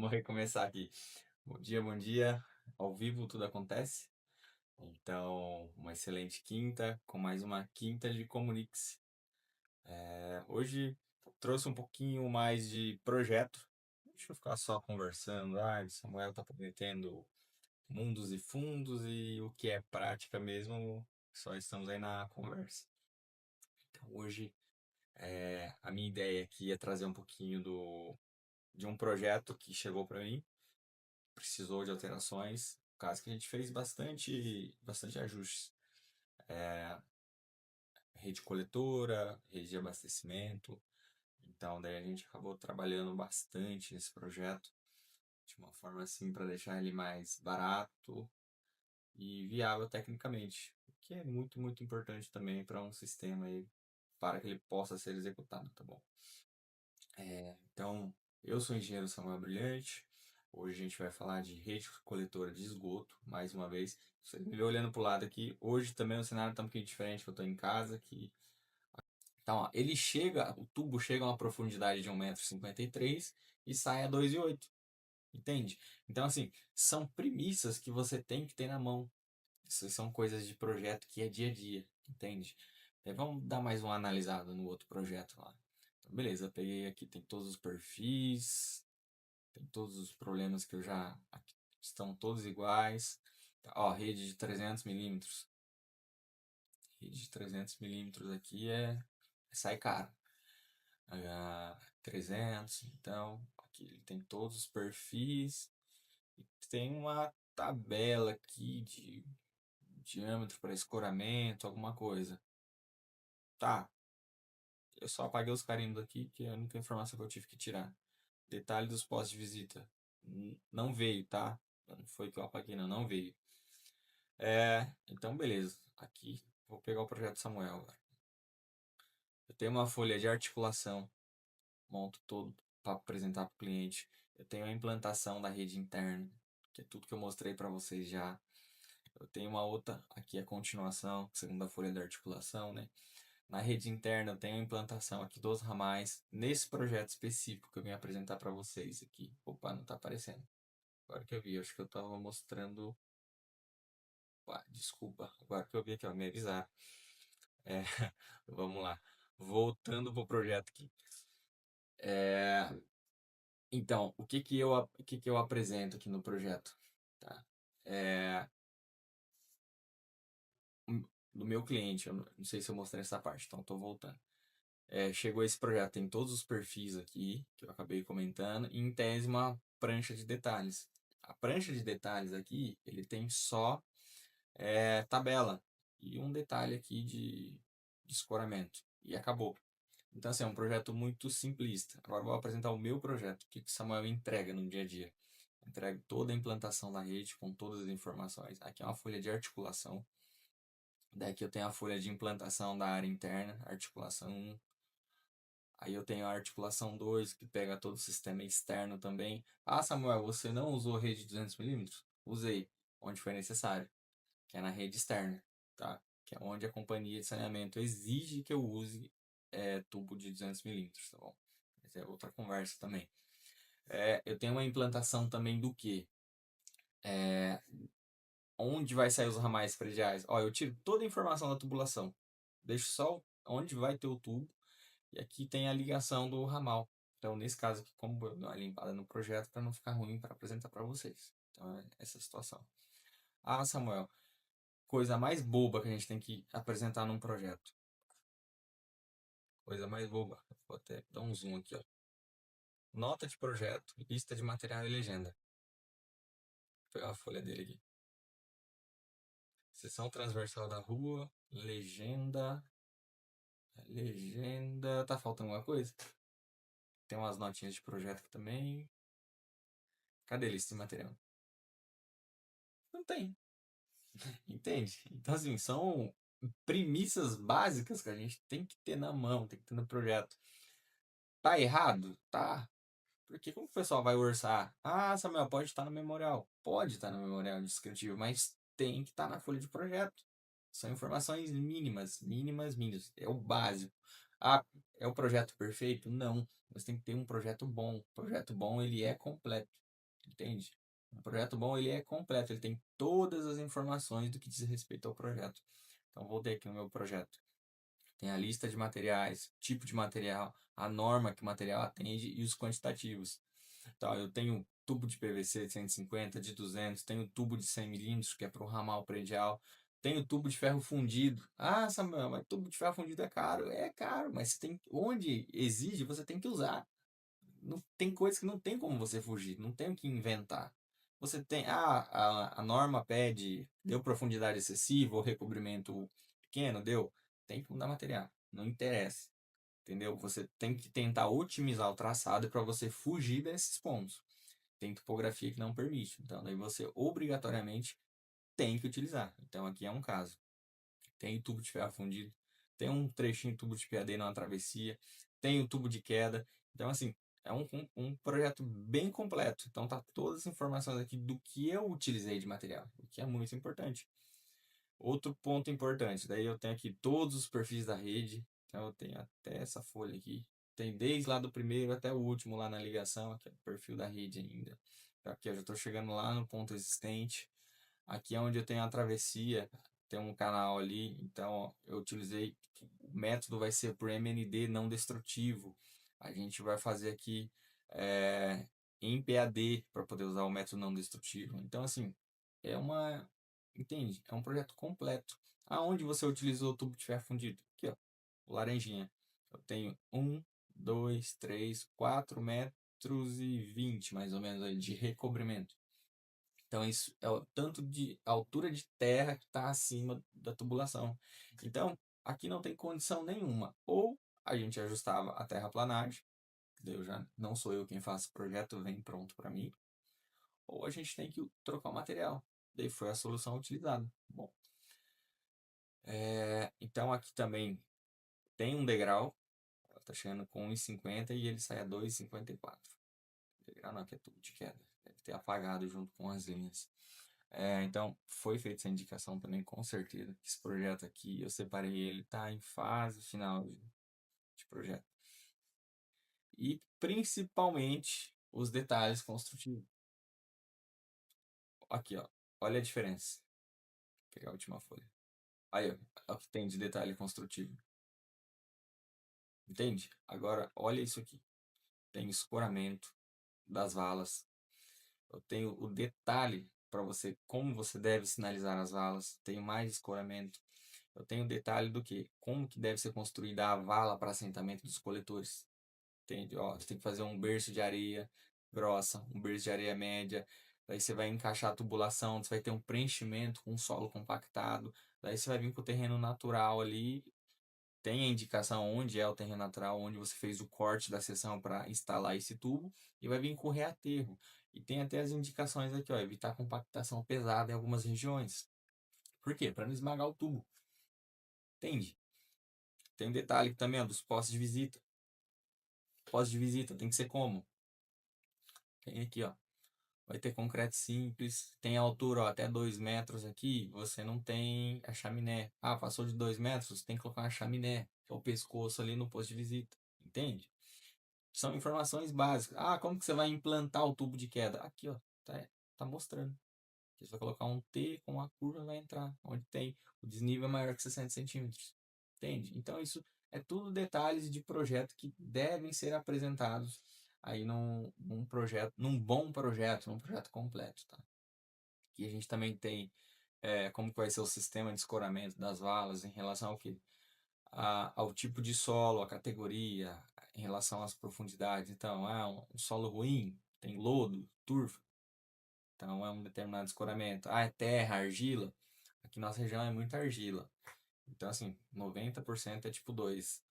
Vamos recomeçar aqui. Bom dia. Ao vivo tudo acontece. Então, uma excelente quinta, com mais uma quinta de Comunique-se. Hoje trouxe um pouquinho mais de projeto. Deixa eu ficar só conversando. O Samuel tá prometendo mundos e fundos e o que é prática mesmo, só estamos aí na conversa. Então, hoje, a minha ideia aqui é trazer um pouquinho de um projeto que chegou para mim, precisou de alterações, caso que a gente fez bastante ajustes. Rede coletora, rede de abastecimento. Então, daí a gente acabou trabalhando bastante nesse projeto, de uma forma assim para deixar ele mais barato e viável tecnicamente, o que é muito importante também para um sistema aí, para que ele possa ser executado, tá bom? Então, eu sou o engenheiro Samuel Brilhante. Hoje a gente vai falar de rede coletora de esgoto, mais uma vez. Você me vê olhando para o lado aqui. Hoje também o cenário está um pouquinho diferente, que eu estou em casa. Então, ó, o tubo chega a uma profundidade de 1,53 m e sai a 2,8 m. Entende? Então, assim, são premissas que você tem que ter na mão. Isso são coisas de projeto que é dia a dia, entende? Vamos dar mais uma analisada no outro projeto lá. Então, beleza, peguei aqui, tem todos os perfis, tem todos os problemas que eu já... Aqui, estão todos iguais. Tá, ó, rede de 300 milímetros. Rede de 300 milímetros aqui sai caro. 300, então, aqui ele tem todos os perfis. E tem uma tabela aqui de diâmetro para escoramento, alguma coisa. Tá, eu só apaguei os carimbos aqui, que é a única informação que eu tive que tirar. Detalhe dos postos de visita. Não veio, tá? Não foi que eu apaguei, não veio. Então beleza. Aqui, vou pegar o projeto Samuel agora. Eu tenho uma folha de articulação, monto todo para apresentar para o cliente. Eu tenho a implantação da rede interna, que é tudo que eu mostrei para vocês já. Eu tenho uma outra, aqui a continuação, segunda folha de articulação, né? Na rede interna eu tenho a implantação aqui dos ramais, nesse projeto específico que eu vim apresentar para vocês aqui. Opa, não está aparecendo. Agora que eu vi, acho que eu estava mostrando... Opa, desculpa, agora que eu vi aqui, ó, me avisar. É, vamos lá. Voltando pro projeto aqui. Então, o que que eu apresento aqui no projeto? Tá? É, do meu cliente, eu não sei se eu mostrei essa parte, então estou voltando. Chegou esse projeto, tem todos os perfis aqui, que eu acabei comentando, e em tese uma prancha de detalhes. A prancha de detalhes aqui, ele tem só tabela e um detalhe aqui de escoramento, e acabou. Então, assim, é um projeto muito simplista. Agora eu vou apresentar o meu projeto, o que o Samuel entrega no dia a dia. Entrega toda a implantação da rede com todas as informações. Aqui é uma folha de articulação. Daqui eu tenho a folha de implantação da área interna, articulação 1. Aí eu tenho a articulação 2, que pega todo o sistema externo também. Ah, Samuel, você não usou rede de 200 milímetros? Usei, onde foi necessário, que é na rede externa, tá? Que é onde a companhia de saneamento exige que eu use tubo de 200 milímetros, tá bom? Essa é outra conversa também. Eu tenho uma implantação também do que? Onde vai sair os ramais prediais? Ó, eu tiro toda a informação da tubulação, deixo só onde vai ter o tubo, e aqui tem a ligação do ramal. Então, nesse caso aqui, como eu dou uma limpada no projeto para não ficar ruim para apresentar para vocês. Então, é essa situação. Ah, Samuel, coisa mais boba que a gente tem que apresentar num projeto. Coisa mais boba. Vou até dar um zoom aqui, ó. Nota de projeto, lista de material e legenda. Vou pegar a folha dele aqui. Seção transversal da rua, legenda. Legenda. Tá faltando alguma coisa? Tem umas notinhas de projeto aqui também. Cadê a lista de material? Não tem. Entende? Então, assim, são premissas básicas que a gente tem que ter na mão, tem que ter no projeto. Tá errado? Tá. Porque como que o pessoal vai orçar? Ah, Samuel, pode estar no memorial. Pode estar no memorial descritivo, mas tem que estar na folha de projeto. São informações mínimas. É o básico. Ah, é o projeto perfeito? Não. Mas tem que ter um projeto bom. O projeto bom, ele é completo. entende? Um projeto bom, ele é completo, ele tem todas as informações do que diz respeito ao projeto. Então, vou ter aqui no meu projeto. Tem a lista de materiais, tipo de material, a norma que o material atende e os quantitativos. Então, eu tenho tubo de PVC de 150, de 200, tenho tubo de 100 milímetros, que é para o ramal predial, tenho tubo de ferro fundido. Ah, Samuel, mas tubo de ferro fundido é caro. É caro, mas você tem, onde exige, você tem que usar. Não, tem coisas que não tem como você fugir, não tem o que inventar. Você tem, a norma pede, deu profundidade excessiva ou recobrimento pequeno, deu. Tem que mudar material, não interessa, entendeu? Você tem que tentar otimizar o traçado para você fugir desses pontos. Tem topografia que não permite, então daí você obrigatoriamente tem que utilizar. Então aqui é um caso. Tem tubo de ferro fundido, tem um trechinho de tubo de PAD na travessia, tem o tubo de queda. Então, assim, é um projeto bem completo. Então, tá todas as informações aqui do que eu utilizei de material, o que é muito importante. Outro ponto importante, daí eu tenho aqui todos os perfis da rede. Então, eu tenho até essa folha aqui. Tem desde lá do primeiro até o último lá na ligação, aqui é o perfil da rede ainda. Aqui eu já estou chegando lá no ponto existente. Aqui é onde eu tenho a travessia, tem um canal ali, então eu utilizei, o método vai ser por MND não destrutivo. A gente vai fazer aqui em PAD para poder usar o método não destrutivo. Então, assim, é uma, entende? É um projeto completo. Aonde você utilizou o tubo de ferro fundido? Aqui, ó, o laranjinha. Eu tenho 4,20 m mais ou menos aí de recobrimento. Então, isso é o tanto de altura de terra que está acima da tubulação. Então, aqui não tem condição nenhuma. Ou a gente ajustava a terraplanagem, que daí eu já não sou eu quem faço o projeto, vem pronto para mim. Ou a gente tem que trocar o material. Daí foi a solução utilizada. Bom, então aqui também tem um degrau. Está chegando com 1,50 e ele sai a 2,54. Degrau não, que é tubo de queda. Deve ter apagado junto com as linhas. Então, foi feita essa indicação também, com certeza. Esse projeto aqui, eu separei ele, está em fase final de projeto. E, principalmente, os detalhes construtivos. Aqui, ó, olha a diferença. Vou pegar a última folha. Aí, ó, é o que tem de detalhe construtivo. Entende? Agora, olha isso aqui. Tem escoramento das valas. Eu tenho o detalhe para você, como você deve sinalizar as valas. Tenho mais escoramento. Eu tenho detalhe do que como que deve ser construída a vala para assentamento dos coletores. Entende? Ó, você tem que fazer um berço de areia grossa, um berço de areia média. Daí você vai encaixar a tubulação, você vai ter um preenchimento com solo compactado. Daí você vai vir com o terreno natural ali. Tem a indicação onde é o terreno natural, onde você fez o corte da seção para instalar esse tubo. E vai vir com reaterro. E tem até as indicações aqui, ó, evitar compactação pesada em algumas regiões. Por quê? Para não esmagar o tubo. Entende? Tem um detalhe também, ó, dos postos de visita. Postos de visita tem que ser como? Tem aqui, ó. Vai ter concreto simples, tem altura, ó, até 2 metros aqui, você não tem a chaminé. Ah, passou de 2 metros, tem que colocar uma chaminé, que é o pescoço ali no posto de visita. Entende? São informações básicas. Ah, como que você vai implantar o tubo de queda? Aqui, ó, tá mostrando. Você vai colocar um T com uma curva, vai entrar, onde tem o desnível maior que 60 centímetros. Entende? Então, isso é tudo detalhes de projeto que devem ser apresentados aí num projeto, num bom projeto, num projeto completo, tá? E a gente também tem como que vai ser o sistema de escoramento das valas em relação ao que? Ao tipo de solo, a categoria, em relação às profundidades. Então, um solo ruim, tem lodo, turfa, então é um determinado escoramento. Ah, é terra, argila. Aqui nossa região é muita argila. Então, assim, 90% é tipo 2.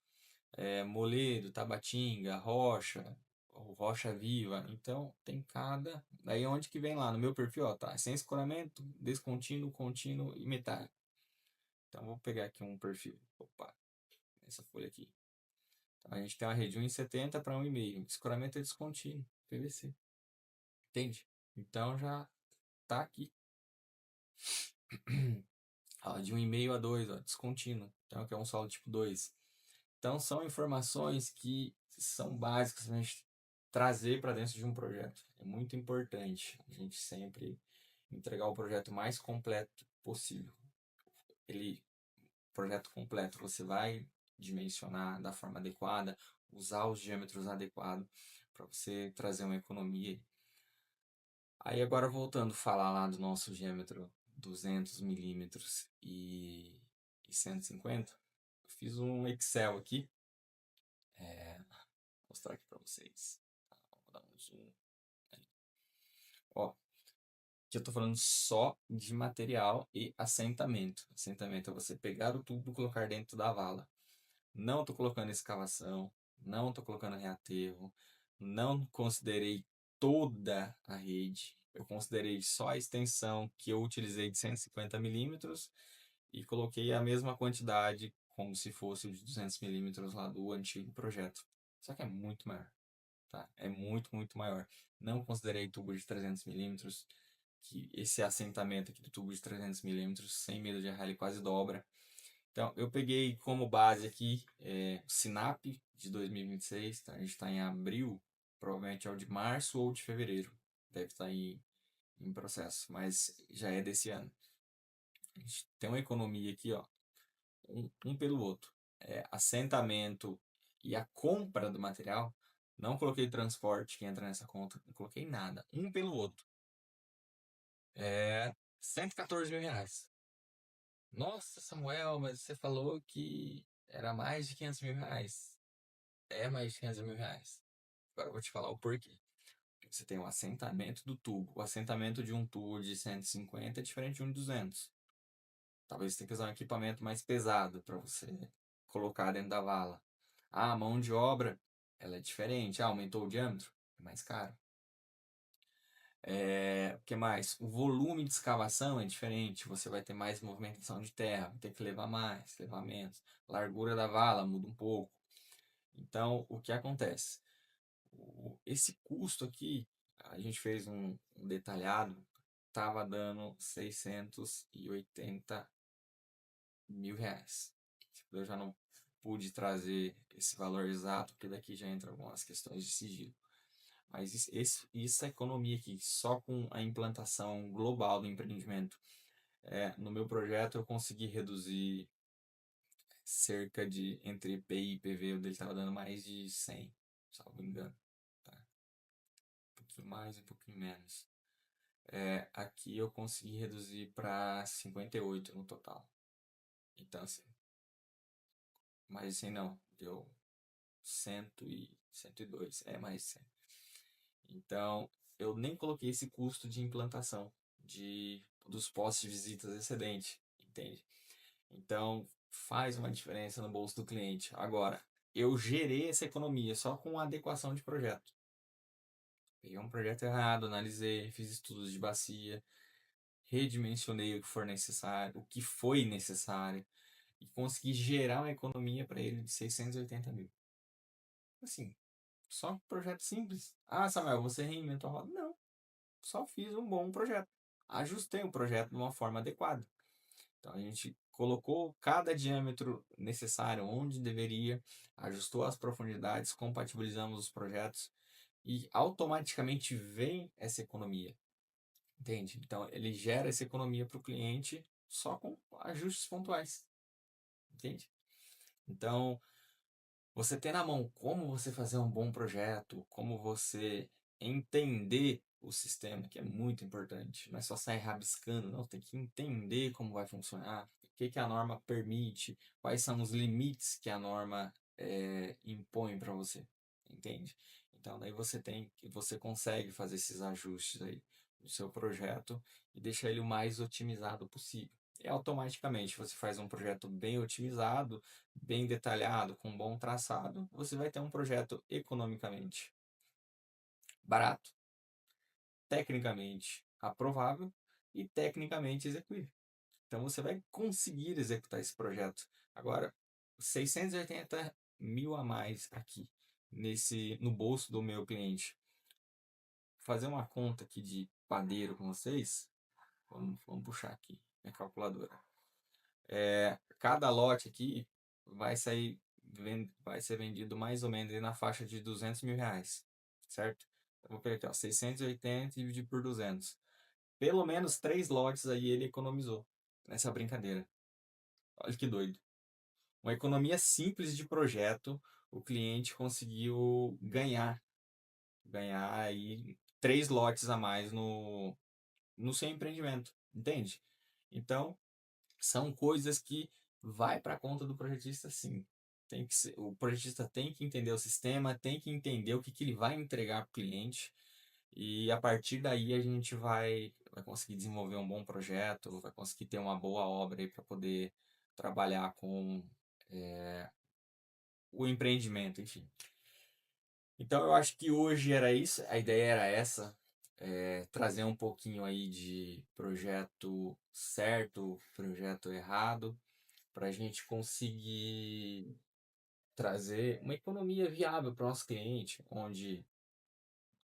Moledo, tabatinga, rocha, ou rocha viva. Então, tem cada. Daí onde que vem lá? No meu perfil, ó, tá? Sem escoramento, descontínuo, contínuo e metálico. Então, vou pegar aqui um perfil. Opa, essa folha aqui. Então, a gente tem uma rede de 1,70 para 1,5. Escoramento é descontínuo, PVC. Entende? Então, já tá aqui. Ó, de 1,5 a 2, ó, descontínuo. Então, aqui é um solo tipo 2. Então, são informações que são básicas. A gente trazer para dentro de um projeto. É muito importante a gente sempre entregar o projeto mais completo possível. Projeto completo, você vai dimensionar da forma adequada, usar os diâmetros adequados para você trazer uma economia. Aí agora voltando a falar lá do nosso diâmetro 200 milímetros e 150, eu fiz um Excel aqui, vou mostrar aqui para vocês. Vou dar um zoom. Ó, que eu estou falando só de material e assentamento. Assentamento é você pegar o tubo e colocar dentro da vala. Não estou colocando escavação, não estou colocando reaterro, não considerei toda a rede. Eu considerei só a extensão que eu utilizei de 150 milímetros e coloquei a mesma quantidade como se fosse o de 200 milímetros lá do antigo projeto. Só que é muito maior, tá? É muito, muito maior. Não considerei tubo de 300 milímetros, que esse assentamento aqui do tubo de 300 milímetros, sem medo de errar, ele quase dobra. Então, eu peguei como base aqui o Sinap de 2026, tá? A gente está em abril, provavelmente é o de março ou de fevereiro, deve estar em processo, mas já é desse ano. A gente tem uma economia aqui, ó, um pelo outro. Assentamento e a compra do material, não coloquei transporte que entra nessa conta, não coloquei nada, um pelo outro. É 114 mil reais. Nossa, Samuel, mas você falou que era mais de 500 mil reais. É mais de 500 mil reais. Agora eu vou te falar o porquê. Você tem o assentamento do tubo. O assentamento de um tubo de 150 é diferente de um de 200. Talvez você tenha que usar um equipamento mais pesado para você colocar dentro da vala. A mão de obra, ela é diferente. Aumentou o diâmetro? É mais caro. O que mais? O volume de escavação é diferente. Você vai ter mais movimentação de terra, vai ter que levar mais, levar menos. A largura da vala muda um pouco. Então, o que acontece? Esse custo aqui, a gente fez um detalhado, estava dando 680 mil reais. Eu já não pude trazer esse valor exato, porque daqui já entra algumas questões de sigilo. Mas essa economia aqui, só com a implantação global do empreendimento, no meu projeto eu consegui reduzir cerca de, entre EPI e IPV, o dele estava dando mais de 100, salvo engano. Tá? Um pouquinho mais, um pouquinho menos. Aqui eu consegui reduzir para 58 no total. Então, assim, mas assim não, deu 100 e 102, mais 100. Então, eu nem coloquei esse custo de implantação dos postos de visitas excedente, entende? Então, faz uma diferença no bolso do cliente. Agora, eu gerei essa economia só com a adequação de projeto. Peguei um projeto errado, analisei, fiz estudos de bacia, redimensionei o que for necessário, o que foi necessário, e consegui gerar uma economia para ele de 680 mil. Assim, só um projeto simples. Ah, Samuel, você reinventou a roda? Não, só fiz um bom projeto. Ajustei o projeto de uma forma adequada. Então a gente colocou cada diâmetro necessário onde deveria, ajustou as profundidades, compatibilizamos os projetos e automaticamente vem essa economia. Entende? Então ele gera essa economia para o cliente só com ajustes pontuais. Entende? Então, você ter na mão como você fazer um bom projeto, como você entender o sistema, que é muito importante. Não é só sair rabiscando, não. Tem que entender como vai funcionar, o que a norma permite, quais são os limites que a norma impõe para você. Entende? Então, daí você consegue fazer esses ajustes aí no seu projeto e deixar ele o mais otimizado possível. E automaticamente você faz um projeto bem otimizado, bem detalhado, com um bom traçado, você vai ter um projeto economicamente barato, tecnicamente aprovável e tecnicamente execuível. Então você vai conseguir executar esse projeto. Agora, 680 mil a mais aqui no bolso do meu cliente. Fazer uma conta aqui de padeiro com vocês. Vamos puxar aqui minha calculadora. Cada lote aqui vai ser vendido mais ou menos na faixa de 200 mil reais. certo? Eu vou pegar aqui, ó, 680 e dividir por 200. Pelo menos 3 lotes aí ele economizou nessa brincadeira. Olha que doido. Uma economia simples de projeto, o cliente conseguiu ganhar aí 3 lotes a mais no seu empreendimento, entende? Então, são coisas que vai para a conta do projetista, sim. O projetista tem que entender o sistema, tem que entender o que ele vai entregar para o cliente, e a partir daí a gente vai conseguir desenvolver um bom projeto, vai conseguir ter uma boa obra aí para poder trabalhar com o empreendimento, enfim. Então eu acho que hoje era isso, a ideia era essa, trazer um pouquinho aí de projeto certo, projeto errado, para a gente conseguir trazer uma economia viável para o nosso cliente, onde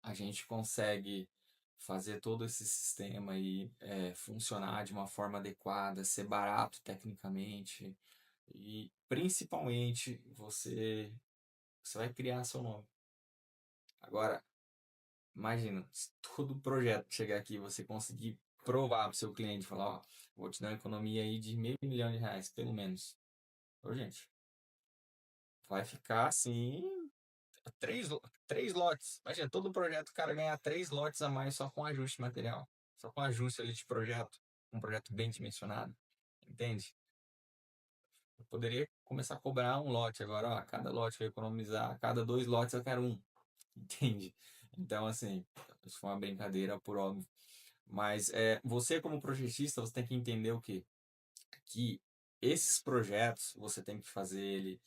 a gente consegue fazer todo esse sistema aí funcionar de uma forma adequada, ser barato tecnicamente e principalmente você vai criar seu nome. Agora, imagina, se todo projeto chegar aqui e você conseguir provar para o seu cliente, falar, ó, vou te dar uma economia aí de R$ 500 mil, pelo menos. Ô, gente, vai ficar assim, três, três lotes. Imagina, todo projeto o cara ganhar 3 lotes a mais só com ajuste material. Só com ajuste ali de projeto. Um projeto bem dimensionado. Entende? Eu poderia começar a cobrar um lote agora, ó, a cada lote que eu economizar, a cada 2 lotes eu quero um. Entende? Então, assim, isso foi uma brincadeira por óbvio. Mas você como projetista, você tem que entender o quê? Que esses projetos, você tem que fazer ele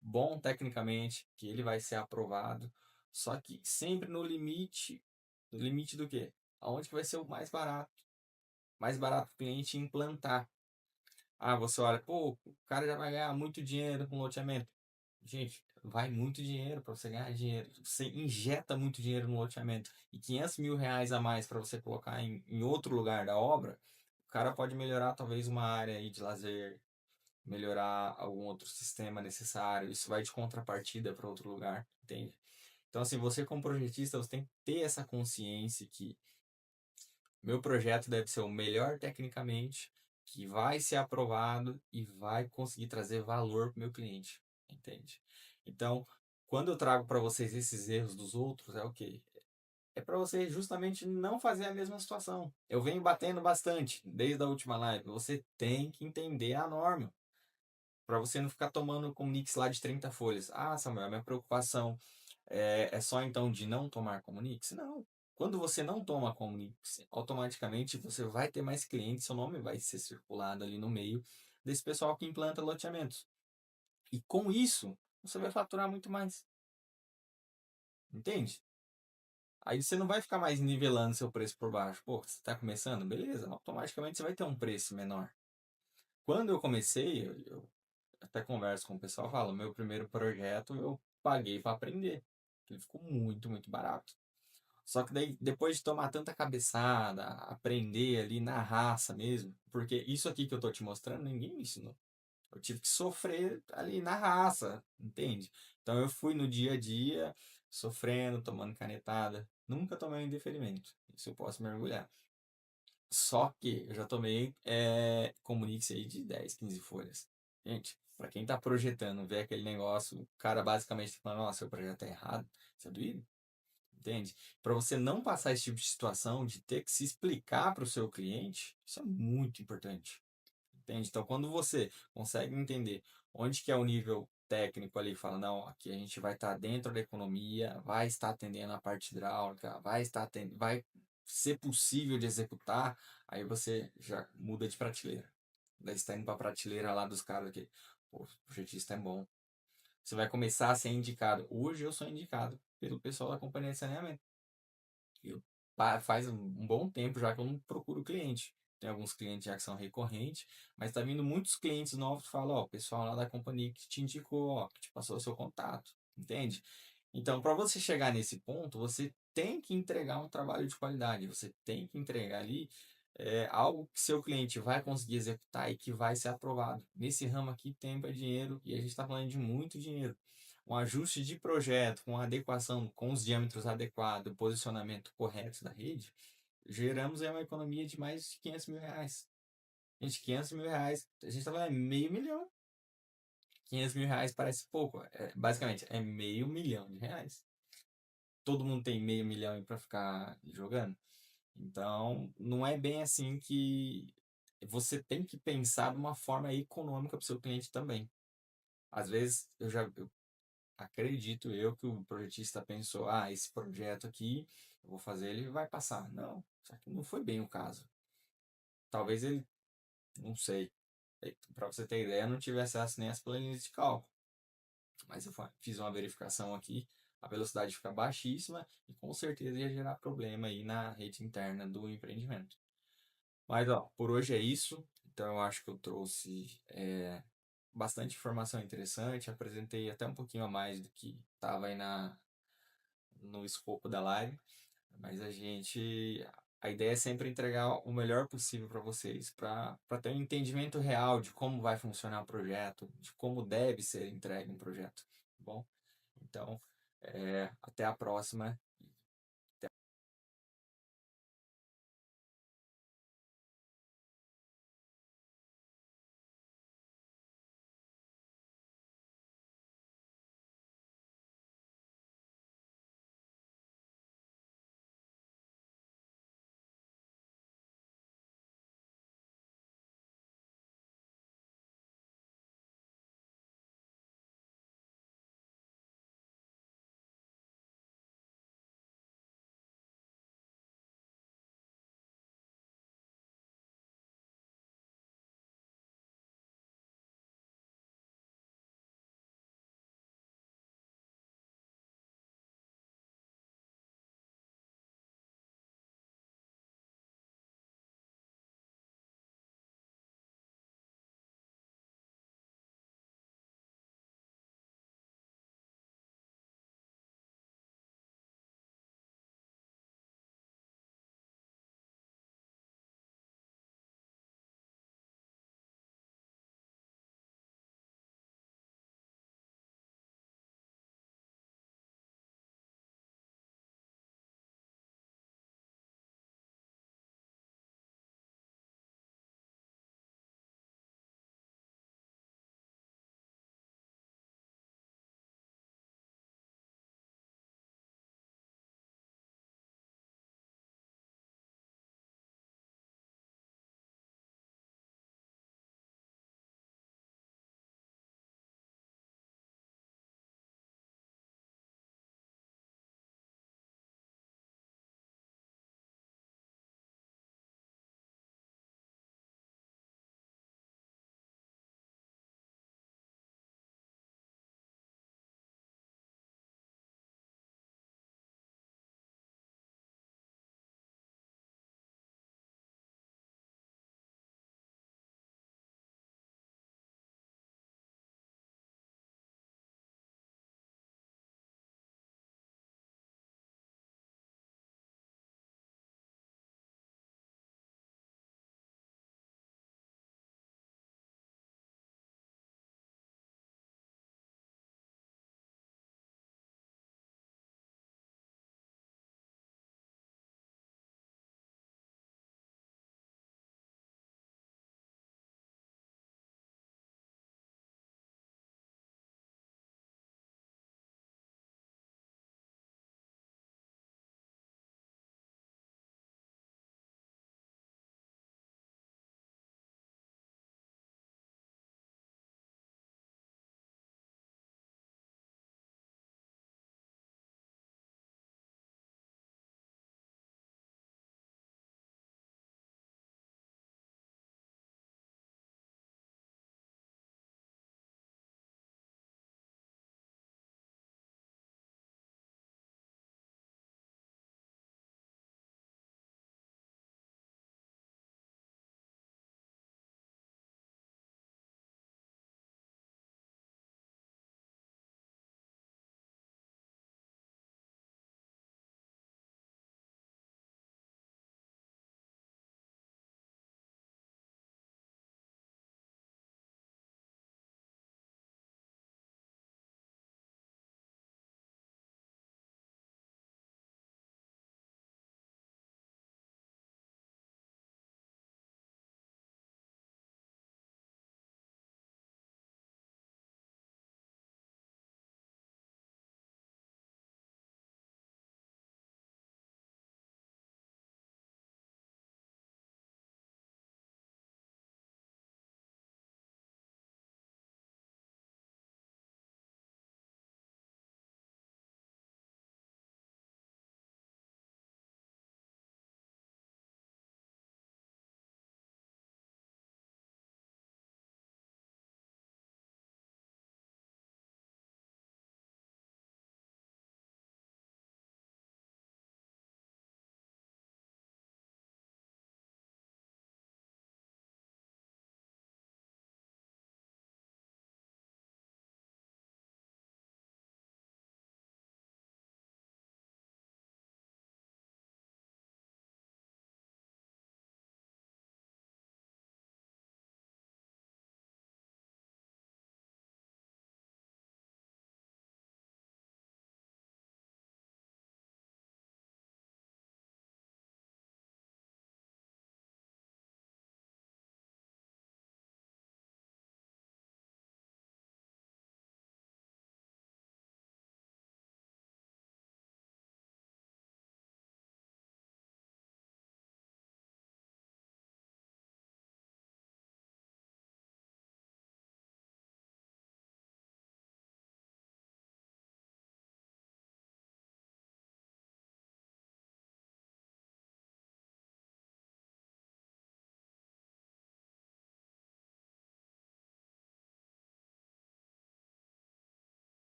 bom tecnicamente, que ele vai ser aprovado, só que sempre no limite do quê? Aonde que vai ser o mais barato? Mais barato para o cliente implantar. Ah, você olha, pô, o cara já vai ganhar muito dinheiro com loteamento. Gente, vai muito dinheiro para você ganhar dinheiro. Você injeta muito dinheiro no loteamento. E R$ 500 mil a mais para você colocar em outro lugar da obra, o cara pode melhorar talvez uma área aí de lazer, melhorar algum outro sistema necessário. Isso vai de contrapartida para outro lugar, entende? Então, assim, você como projetista, você tem que ter essa consciência que meu projeto deve ser o melhor tecnicamente, que vai ser aprovado e vai conseguir trazer valor para o meu cliente, entende? Então, quando eu trago para vocês esses erros dos outros, é o quê? É para você justamente não fazer a mesma situação. Eu venho batendo bastante desde a última live. Você tem que entender a norma para você não ficar tomando Comunix lá de 30 folhas. Ah, Samuel, minha preocupação é só então de não tomar Comunix? Não. Quando você não toma Comunix, automaticamente você vai ter mais clientes, seu nome vai ser circulado ali no meio desse pessoal que implanta loteamentos. E com isso, você vai faturar muito mais. Entende? Aí você não vai ficar mais nivelando seu preço por baixo. Pô, você está começando? Beleza, automaticamente você vai ter um preço menor. Quando eu comecei, eu até converso com o pessoal, falo, meu primeiro projeto eu paguei para aprender. Ele ficou muito, muito barato. Só que daí, depois de tomar tanta cabeçada, aprender ali na raça mesmo, porque isso aqui que eu tô te mostrando, ninguém me ensinou. Eu tive que sofrer ali na raça, entende? Então eu fui no dia a dia, sofrendo, tomando canetada. Nunca tomei um indeferimento. Isso eu posso mergulhar. Só que eu já tomei Comunix aí de 10, 15 folhas. Gente, para quem tá projetando, ver aquele negócio, o cara basicamente tá falando, nossa, seu projeto é errado. Isso é doído, entende? Para você não passar esse tipo de situação de ter que se explicar para o seu cliente, isso é muito importante, entende? Então, quando você consegue entender onde que é o nível técnico ali, fala, não, aqui a gente vai estar dentro da economia, vai estar atendendo a parte hidráulica, vai ser possível de executar, aí você já muda de prateleira. Daí você está indo para a prateleira lá dos caras aqui, pô, o projetista é bom. Você vai começar a ser indicado. Hoje eu sou indicado pelo pessoal da companhia de saneamento. Eu, faz um bom tempo já que eu não procuro cliente. Tem alguns clientes já que são recorrentes, mas tá vindo muitos clientes novos que falam, ó, o pessoal lá da companhia que te indicou, ó, que te passou o seu contato, entende? Então, para você chegar nesse ponto, você tem que entregar um trabalho de qualidade, você tem que entregar ali algo que seu cliente vai conseguir executar e que vai ser aprovado. Nesse ramo aqui, tempo é dinheiro e a gente está falando de muito dinheiro. um ajuste de projeto, com adequação, com os diâmetros adequados, o posicionamento correto da rede, geramos aí uma economia de mais de 500 mil reais. Gente, 500 mil reais, a gente está falando, é meio milhão. 500 mil reais parece pouco. Basicamente, é meio milhão de reais. Todo mundo tem meio milhão para ficar jogando. Então, não é bem assim que você tem que pensar de uma forma econômica para o seu cliente também. Às vezes, eu acredito eu que o projetista pensou, esse projeto aqui, eu vou fazer, ele vai passar. Não, só que não foi bem o caso. Talvez ele, não sei, para você ter ideia, não tivesse acesso nem às planilhas de cálculo. Mas eu fiz uma verificação aqui, a velocidade fica baixíssima e com certeza ia gerar problema aí na rede interna do empreendimento. Mas, ó, por hoje é isso. Então, eu acho que eu trouxe bastante informação interessante. Apresentei até um pouquinho a mais do que estava aí no escopo da live. Mas a ideia é sempre entregar o melhor possível para vocês, para ter um entendimento real de como vai funcionar o projeto, de como deve ser entregue um projeto. Tá bom? Então, até a próxima